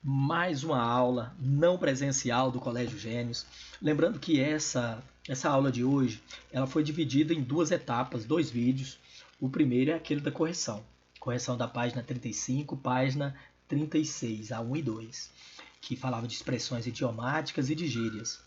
mais uma aula não presencial do Colégio Gênios. Lembrando que essa aula de hoje ela foi dividida em duas etapas, dois vídeos. O primeiro é aquele da correção da página 35, página 36, a 1 e 2, que falava de expressões idiomáticas e de gírias.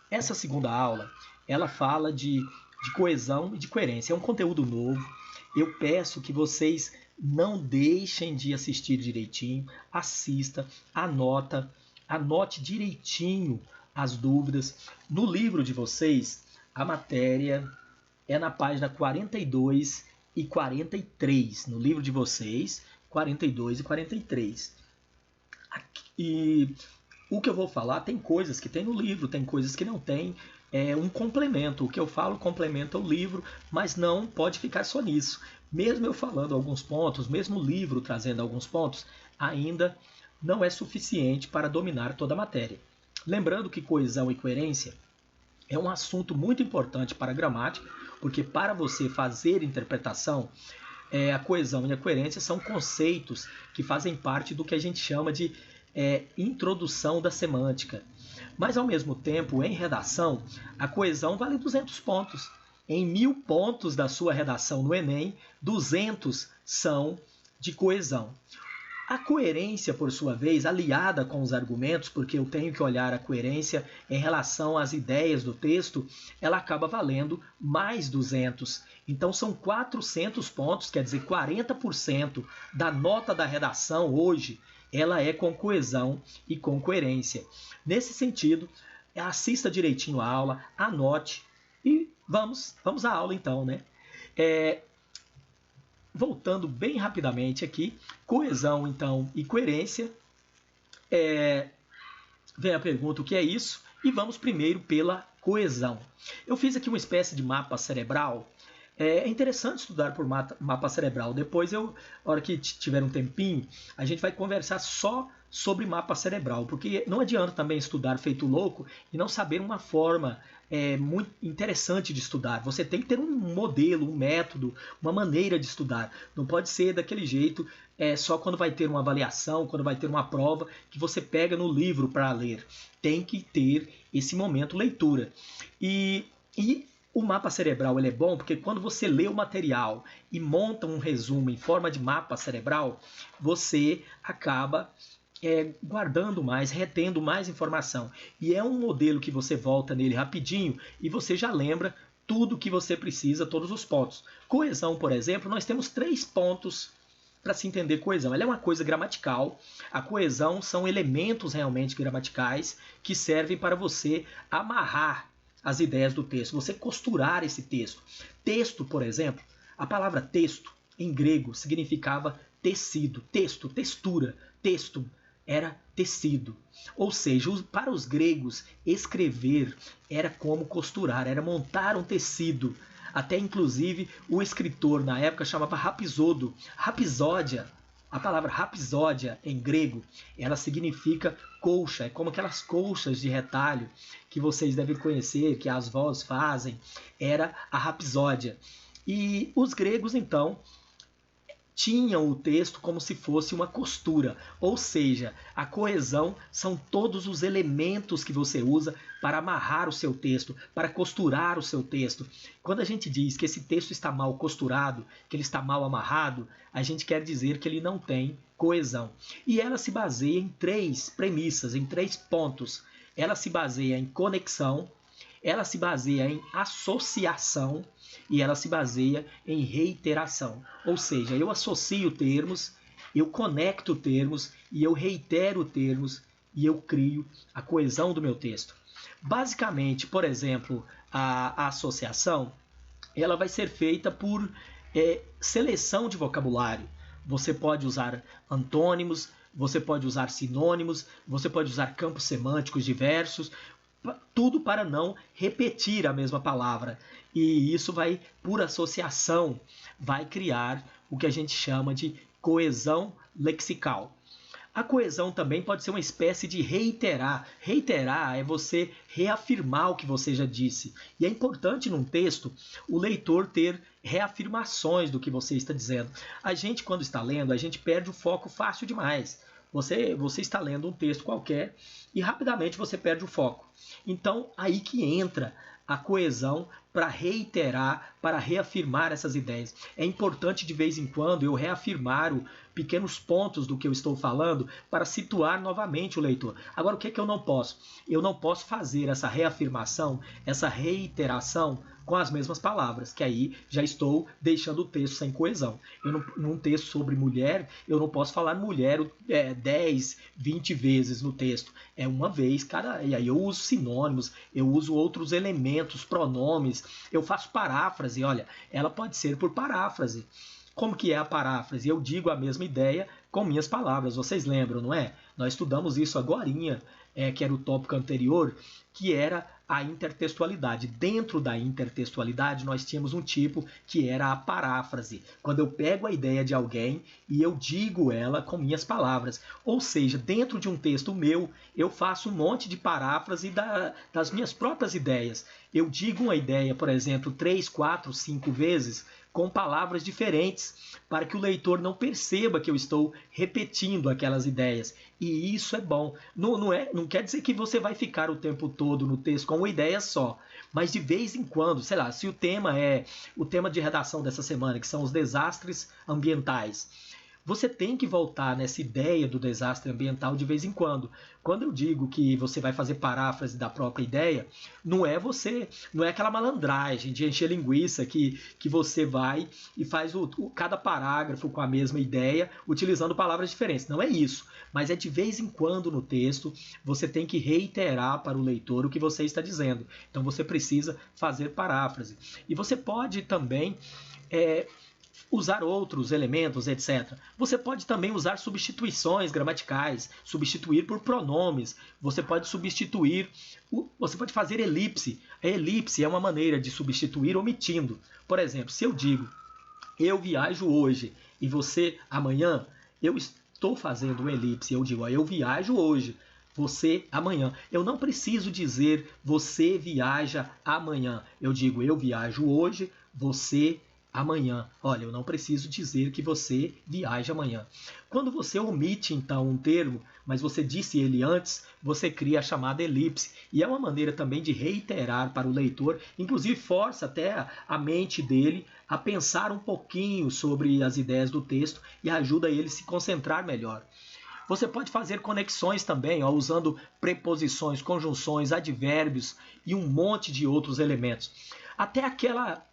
Essa segunda aula, ela fala de coesão e de coerência. É um conteúdo novo. Eu peço que vocês não deixem de assistir direitinho, assista, anote direitinho as dúvidas. No livro de vocês, a matéria é na página 42 e 43. No livro de vocês, 42 e 43. E o que eu vou falar, tem coisas que tem no livro, tem coisas que não tem. É um complemento. O que eu falo complementa o livro, mas não pode ficar só nisso. Mesmo eu falando alguns pontos, mesmo o livro trazendo alguns pontos, ainda não é suficiente para dominar toda a matéria. Lembrando que coesão e coerência é um assunto muito importante para a gramática, porque para você fazer interpretação, a coesão e a coerência são conceitos que fazem parte do que a gente chama de introdução da semântica. Mas, ao mesmo tempo, em redação, a coesão vale 200 pontos. Em 1000 pontos da sua redação no Enem, 200 são de coesão. A coerência, por sua vez, aliada com os argumentos, porque eu tenho que olhar a coerência em relação às ideias do texto, ela acaba valendo mais 200. Então são 400 pontos, quer dizer, 40% da nota da redação hoje, ela é com coesão e com coerência. Nesse sentido, assista direitinho a aula, anote e vamos à aula então, né? Voltando bem rapidamente aqui, coesão então e coerência. Vem a pergunta, o que é isso? E vamos primeiro pela coesão. Eu fiz aqui uma espécie de mapa cerebral. É interessante estudar por mapa cerebral. Depois, na hora que tiver um tempinho, a gente vai conversar só sobre mapa cerebral, porque não adianta também estudar feito louco e não saber uma forma muito interessante de estudar. Você tem que ter um modelo, um método, uma maneira de estudar. Não pode ser daquele jeito, só quando vai ter uma avaliação, quando vai ter uma prova, que você pega no livro para ler. Tem que ter esse momento leitura. E o mapa cerebral ele é bom porque quando você lê o material e monta um resumo em forma de mapa cerebral, você acaba guardando mais, retendo mais informação. E é um modelo que você volta nele rapidinho e você já lembra tudo que você precisa, todos os pontos. Coesão, por exemplo, nós temos 3 pontos para se entender coesão. Ela é uma coisa gramatical. A coesão são elementos realmente gramaticais que servem para você amarrar as ideias do texto, você costurar esse texto. Texto, por exemplo, a palavra texto em grego significava tecido, texto, textura, texto era tecido. Ou seja, para os gregos, escrever era como costurar, era montar um tecido. Até inclusive o escritor na época chamava rapisodo, rapisódia. A palavra rapsódia em grego, ela significa colcha, é como aquelas colchas de retalho que vocês devem conhecer, que as vós fazem, era a rapsódia. E os gregos, então, tinham o texto como se fosse uma costura, ou seja, a coesão são todos os elementos que você usa para amarrar o seu texto, para costurar o seu texto. Quando a gente diz que esse texto está mal costurado, que ele está mal amarrado, a gente quer dizer que ele não tem coesão. E ela se baseia em 3 premissas, em 3 pontos. Ela se baseia em conexão, ela se baseia em associação e ela se baseia em reiteração. Ou seja, eu associo termos, eu conecto termos e eu reitero termos e eu crio a coesão do meu texto. Basicamente, por exemplo, a associação ela vai ser feita por seleção de vocabulário. Você pode usar antônimos, você pode usar sinônimos, você pode usar campos semânticos diversos, tudo para não repetir a mesma palavra. E isso vai, por associação, vai criar o que a gente chama de coesão lexical. A coesão também pode ser uma espécie de reiterar. Reiterar é você reafirmar o que você já disse. E é importante num texto o leitor ter reafirmações do que você está dizendo. A gente, quando está lendo, a gente perde o foco fácil demais. Você está lendo um texto qualquer e rapidamente você perde o foco. Então, aí que entra a coesão para reiterar, para reafirmar essas ideias. É importante de vez em quando eu reafirmar pequenos pontos do que eu estou falando para situar novamente o leitor. Agora, o que é que eu não posso? Eu não posso fazer essa reafirmação, essa reiteração com as mesmas palavras, que aí já estou deixando o texto sem coesão. Num texto sobre mulher, eu não posso falar mulher 10, 20 vezes no texto. É uma vez cada. E aí eu uso sinônimos, eu uso outros elementos, pronomes, eu faço paráfrase. Olha, ela pode ser por paráfrase. Como que é a paráfrase? Eu digo a mesma ideia com minhas palavras. Vocês lembram, não é? Nós estudamos isso agorinha, que era o tópico anterior, que era a intertextualidade. Dentro da intertextualidade, nós tínhamos um tipo que era a paráfrase. Quando eu pego a ideia de alguém e eu digo ela com minhas palavras. Ou seja, dentro de um texto meu, eu faço um monte de paráfrase das minhas próprias ideias. Eu digo uma ideia, por exemplo, 3, 4, 5 vezes, com palavras diferentes, para que o leitor não perceba que eu estou repetindo aquelas ideias. E isso é bom. Não quer dizer que você vai ficar o tempo todo no texto com uma ideia só, mas de vez em quando, sei lá, se o tema é o tema de redação dessa semana, que são os desastres ambientais, você tem que voltar nessa ideia do desastre ambiental de vez em quando. Quando eu digo que você vai fazer paráfrase da própria ideia, não é aquela malandragem de encher linguiça que você vai e faz cada parágrafo com a mesma ideia, utilizando palavras diferentes. Não é isso, mas é de vez em quando no texto você tem que reiterar para o leitor o que você está dizendo. Então você precisa fazer paráfrase. E você pode também usar outros elementos, etc. Você pode também usar substituições gramaticais, substituir por pronomes, você pode fazer elipse. A elipse é uma maneira de substituir omitindo. Por exemplo, se eu digo, eu viajo hoje e você amanhã, eu estou fazendo uma elipse, eu digo, eu viajo hoje, você amanhã. Eu não preciso dizer você viaja amanhã. Eu digo, eu viajo hoje, você amanhã. Olha, eu não preciso dizer que você viaja amanhã. Quando você omite, então, um termo, mas você disse ele antes, você cria a chamada elipse. E é uma maneira também de reiterar para o leitor, inclusive força até a mente dele a pensar um pouquinho sobre as ideias do texto e ajuda ele a se concentrar melhor. Você pode fazer conexões também, usando preposições, conjunções, advérbios e um monte de outros elementos. Até aquela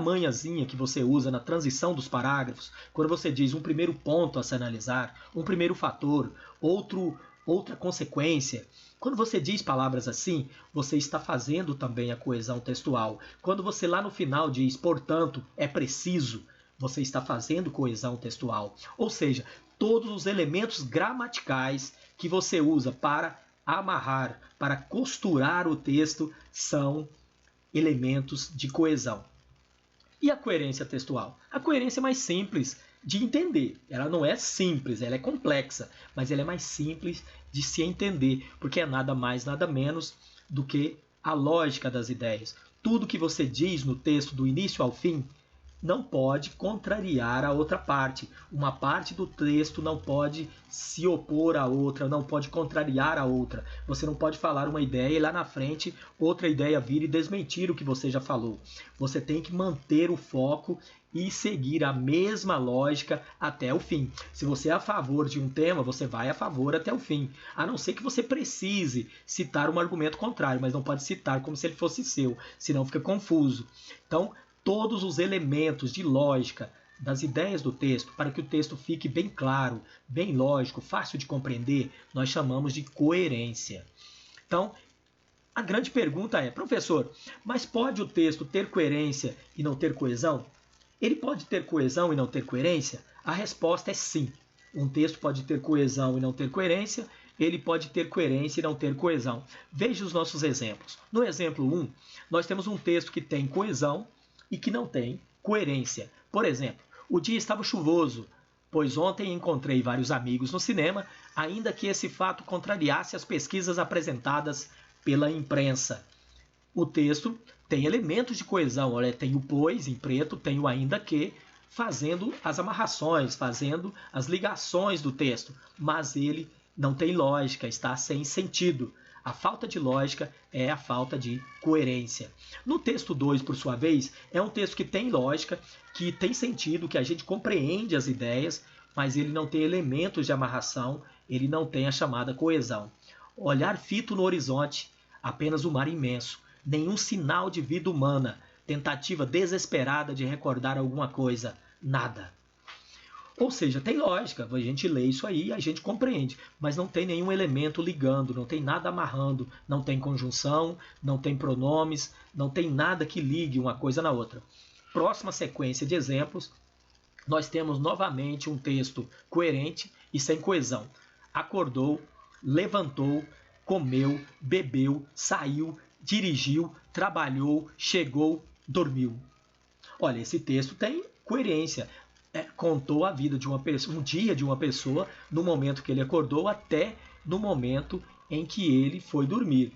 manhazinha que você usa na transição dos parágrafos, quando você diz um primeiro ponto a se analisar, um primeiro fator, outra consequência. Quando você diz palavras assim, você está fazendo também a coesão textual. Quando você lá no final diz, portanto, é preciso, você está fazendo coesão textual. Ou seja, todos os elementos gramaticais que você usa para amarrar, para costurar o texto, são elementos de coesão. E a coerência textual? A coerência é mais simples de entender. Ela não é simples, ela é complexa, mas ela é mais simples de se entender, porque é nada mais, nada menos do que a lógica das ideias. Tudo que você diz no texto do início ao fim não pode contrariar a outra parte. Uma parte do texto não pode se opor à outra, não pode contrariar a outra. Você não pode falar uma ideia e lá na frente outra ideia vir e desmentir o que você já falou. Você tem que manter o foco e seguir a mesma lógica até o fim. Se você é a favor de um tema, você vai a favor até o fim. A não ser que você precise citar um argumento contrário, mas não pode citar como se ele fosse seu, senão fica confuso. Então, todos os elementos de lógica das ideias do texto, para que o texto fique bem claro, bem lógico, fácil de compreender, nós chamamos de coerência. Então, a grande pergunta é, professor, mas pode o texto ter coerência e não ter coesão? Ele pode ter coesão e não ter coerência? A resposta é sim. Um texto pode ter coesão e não ter coerência, ele pode ter coerência e não ter coesão. Veja os nossos exemplos. No exemplo 1, nós temos um texto que tem coesão e que não tem coerência. Por exemplo, o dia estava chuvoso, pois ontem encontrei vários amigos no cinema, ainda que esse fato contrariasse as pesquisas apresentadas pela imprensa. O texto tem elementos de coesão, olha, tem o pois em preto, tem o ainda que, fazendo as amarrações, fazendo as ligações do texto, mas ele não tem lógica, está sem sentido. A falta de lógica é a falta de coerência. No texto 2, por sua vez, é um texto que tem lógica, que tem sentido, que a gente compreende as ideias, mas ele não tem elementos de amarração, ele não tem a chamada coesão. Olhar fito no horizonte, apenas o mar imenso, nenhum sinal de vida humana, tentativa desesperada de recordar alguma coisa, nada. Ou seja, tem lógica, a gente lê isso aí, a gente compreende, mas não tem nenhum elemento ligando, não tem nada amarrando, não tem conjunção, não tem pronomes, não tem nada que ligue uma coisa na outra. Próxima sequência de exemplos, nós temos novamente um texto coerente e sem coesão. Acordou, levantou, comeu, bebeu, saiu, dirigiu, trabalhou, chegou, dormiu. Olha, esse texto tem coerência. Contou a vida de uma pessoa, um dia de uma pessoa, no momento que ele acordou até no momento em que ele foi dormir.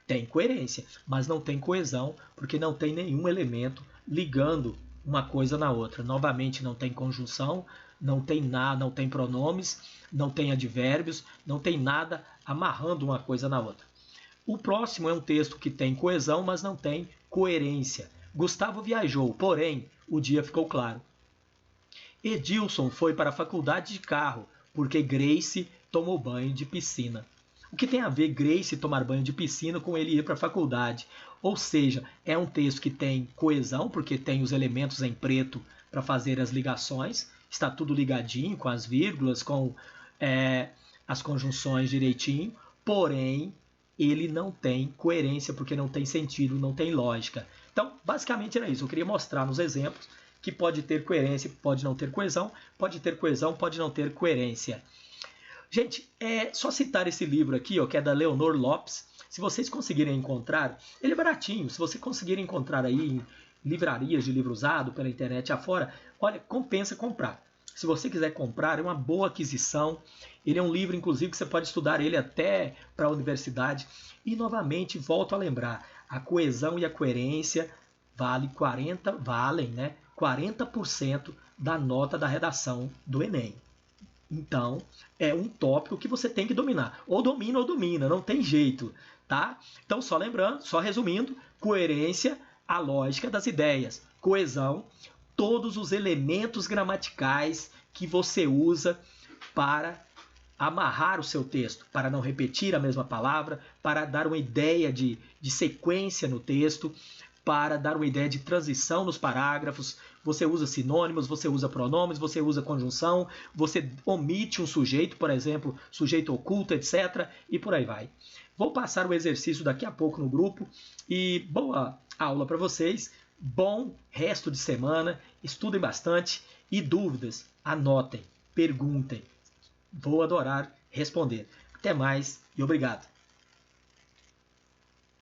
Tem coerência, mas não tem coesão, porque não tem nenhum elemento ligando uma coisa na outra. Novamente, não tem conjunção, não tem nada, não tem pronomes, não tem advérbios, não tem nada amarrando uma coisa na outra. O próximo é um texto que tem coesão, mas não tem coerência. Gustavo viajou, porém, o dia ficou claro. Edilson foi para a faculdade de carro, porque Grace tomou banho de piscina. O que tem a ver Grace tomar banho de piscina com ele ir para a faculdade? Ou seja, é um texto que tem coesão, porque tem os elementos em preto para fazer as ligações, está tudo ligadinho, com as vírgulas, com as conjunções direitinho, porém, ele não tem coerência, porque não tem sentido, não tem lógica. Então, basicamente era isso. Eu queria mostrar nos exemplos que pode ter coerência, pode não ter coesão, pode ter coesão, pode não ter coerência. Gente, é só citar esse livro aqui, ó, que é da Leonor Lopes. Se vocês conseguirem encontrar, ele é baratinho, se você conseguir encontrar aí em livrarias de livro usado, pela internet afora, olha, compensa comprar. Se você quiser comprar, é uma boa aquisição. Ele é um livro, inclusive, que você pode estudar ele até para a universidade. E, novamente, volto a lembrar, a coesão e a coerência valem 40% da nota da redação do Enem. Então, é um tópico que você tem que dominar. Ou domina, não tem jeito, tá? Então, só lembrando, só resumindo, coerência, a lógica das ideias. Coesão, todos os elementos gramaticais que você usa para amarrar o seu texto, para não repetir a mesma palavra, para dar uma ideia de sequência no texto, para dar uma ideia de transição nos parágrafos. Você usa sinônimos, você usa pronomes, você usa conjunção, você omite um sujeito, por exemplo, sujeito oculto, etc. E por aí vai. Vou passar o exercício daqui a pouco no grupo e boa aula para vocês. Bom resto de semana, estudem bastante e dúvidas, anotem, perguntem. Vou adorar responder. Até mais e obrigado.